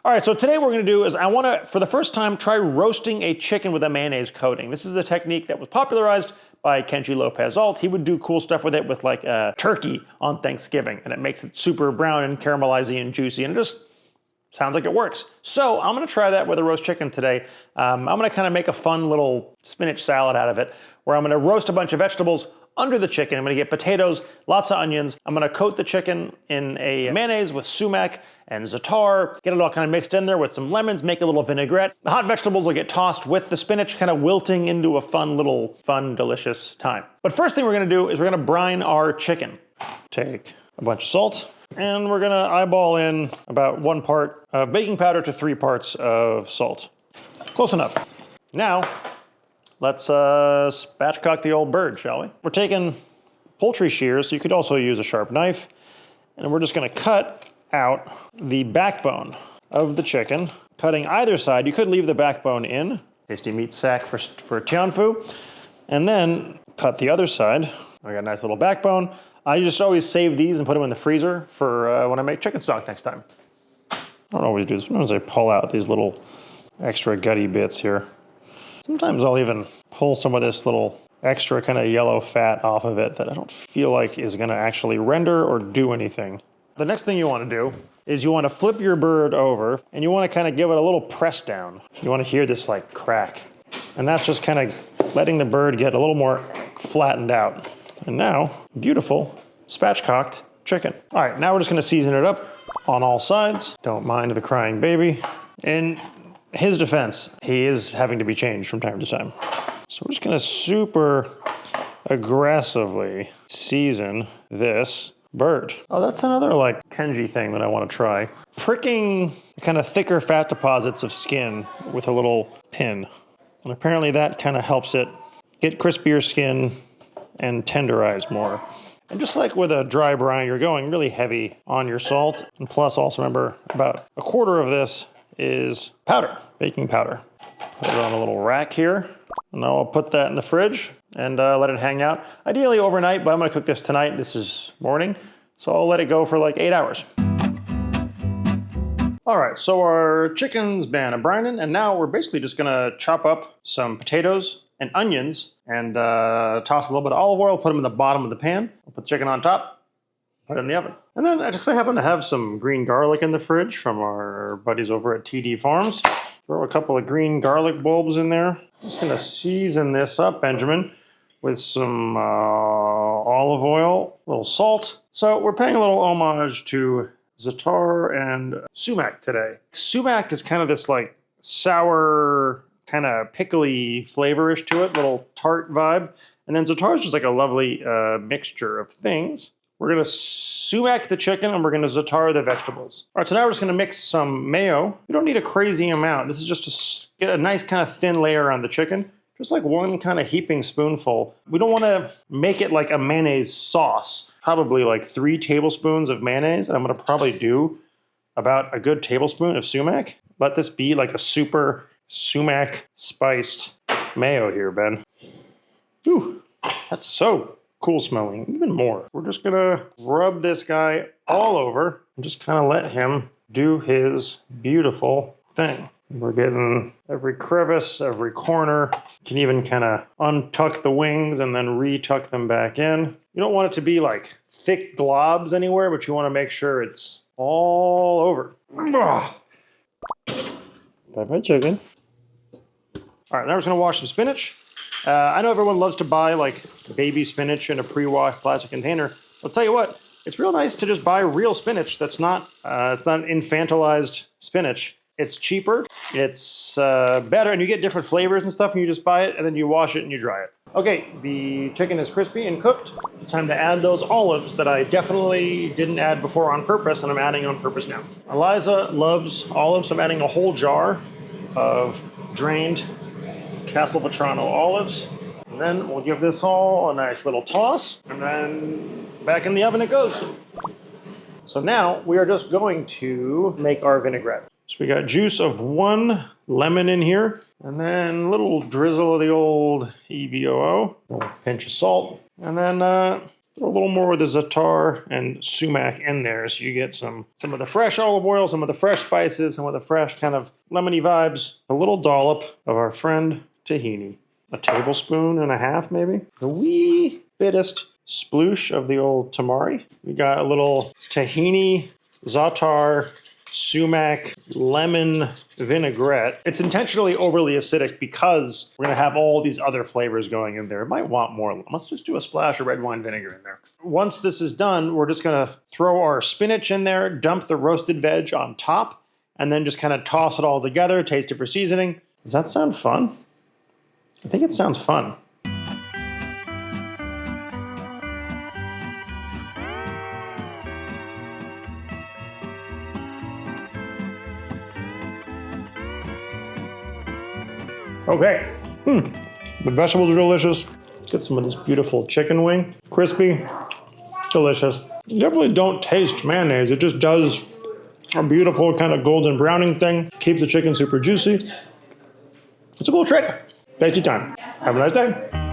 All right, so today what we're gonna do is I wanna, for the first time, try roasting a chicken with a mayonnaise coating. This is a technique that was popularized by Kenji Lopez Alt. He would do cool stuff with it with like turkey on Thanksgiving, and it makes it super brown and caramelizing and juicy, and it just sounds like it works. So I'm gonna try that with a roast chicken today. I'm gonna kind of make a fun little spinach salad out of it, where I'm gonna roast a bunch of vegetables under the chicken. I'm gonna get potatoes, lots of onions. I'm gonna coat the chicken in a mayonnaise with sumac and za'atar, get it all kind of mixed in there with some lemons, make a little vinaigrette. The hot vegetables will get tossed with the spinach, kind of wilting into a fun, delicious time. But first thing we're gonna do is we're gonna brine our chicken. Take a bunch of salt, and we're gonna eyeball in about 1 part of baking powder to 3 parts of salt. Close enough. Now, let's spatchcock the old bird, shall we? We're taking poultry shears, so you could also use a sharp knife, and we're just gonna cut out the backbone of the chicken, cutting either side. You could leave the backbone in, tasty meat sack for tianfu, and then cut the other side. I got a nice little backbone. I just always save these and put them in the freezer for when I make chicken stock next time. I don't always do this. Sometimes I pull out these little extra gutty bits here. Sometimes I'll even pull some of this little extra kind of yellow fat off of it that I don't feel like is gonna actually render or do anything. The next thing you wanna do is you wanna flip your bird over and you wanna kind of give it a little press down. You wanna hear this like crack. And that's just kind of letting the bird get a little more flattened out. And now, beautiful spatchcocked chicken. All right, now we're just gonna season it up on all sides. Don't mind the crying baby. In his defense, he is having to be changed from time to time. So we're just gonna super aggressively season this bird. Oh, that's another like Kenji thing that I wanna try. Pricking the kind of thicker fat deposits of skin with a little pin. And apparently that kind of helps it get crispier skin and tenderize more. And just like with a dry brine, you're going really heavy on your salt. And plus also remember, about 1/4 of this is powder, baking powder. Put it on a little rack here. And now I'll put that in the fridge and let it hang out. Ideally overnight, but I'm gonna cook this tonight. This is morning, so I'll let it go for like 8 hours. All right, so our chicken's been a-brining, and now we're basically just gonna chop up some potatoes and onions and toss a little bit of olive oil, put them in the bottom of the pan. I'll put the chicken on top, put it in the oven. And then I just happen to have some green garlic in the fridge from our buddies over at TD Farms. Throw a couple of green garlic bulbs in there. Just gonna season this up, Benjamin, with some olive oil, a little salt. So we're paying a little homage to za'atar and sumac today. Sumac is kind of this like sour, kind of pickly flavorish to it, little tart vibe. And then za'atar is just like a lovely mixture of things. We're gonna sumac the chicken and we're gonna za'atar the vegetables. All right, so now we're just gonna mix some mayo. You don't need a crazy amount. This is just to get a nice kind of thin layer on the chicken. Just like 1 kind of heaping spoonful. We don't wanna make it like a mayonnaise sauce. Probably like 3 tablespoons of mayonnaise. I'm gonna probably do about a good tablespoon of sumac. Let this be like a super sumac spiced mayo here, Ben. Ooh, that's so cool smelling, even more. We're just gonna rub this guy all over and just kind of let him do his beautiful thing. We're getting every crevice, every corner. You can even kind of untuck the wings and then retuck them back in. You don't want it to be like thick globs anywhere, but you want to make sure it's all over. Bye-bye, chicken. All right, now we're just gonna wash some spinach. I know everyone loves to buy like baby spinach in a pre-washed plastic container. I'll tell you what, it's real nice to just buy real spinach that's not, it's not infantilized spinach. It's cheaper, it's better, and you get different flavors and stuff, and you just buy it, and then you wash it and you dry it. Okay, the chicken is crispy and cooked. It's time to add those olives that I definitely didn't add before on purpose, and I'm adding on purpose now. Eliza loves olives, so I'm adding a whole jar of drained castelvetrano olives. And then we'll give this all a nice little toss, and then back in the oven it goes. So now we are just going to make our vinaigrette. So we got juice of 1 lemon in here, and then a little drizzle of the old EVOO, a pinch of salt, and then A little more with the za'atar and sumac in there, so you get some of the fresh olive oil, some of the fresh spices, some of the fresh kind of lemony vibes. A little dollop of our friend tahini. A tablespoon and a half, maybe. The wee bittest sploosh of the old tamari. We got a little tahini, za'atar, sumac, lemon vinaigrette. It's intentionally overly acidic because we're gonna have all these other flavors going in there. It might want more. Let's just do a splash of red wine vinegar in there. Once this is done, we're just gonna throw our spinach in there, dump the roasted veg on top, and then just kind of toss it all together, taste it for seasoning. Does that sound fun? I think it sounds fun. Okay, the vegetables are delicious. Let's get some of this beautiful chicken wing. Crispy, delicious. You definitely don't taste mayonnaise. It just does a beautiful kind of golden browning thing. Keeps the chicken super juicy. It's a cool trick. Tasty time. Have a nice day.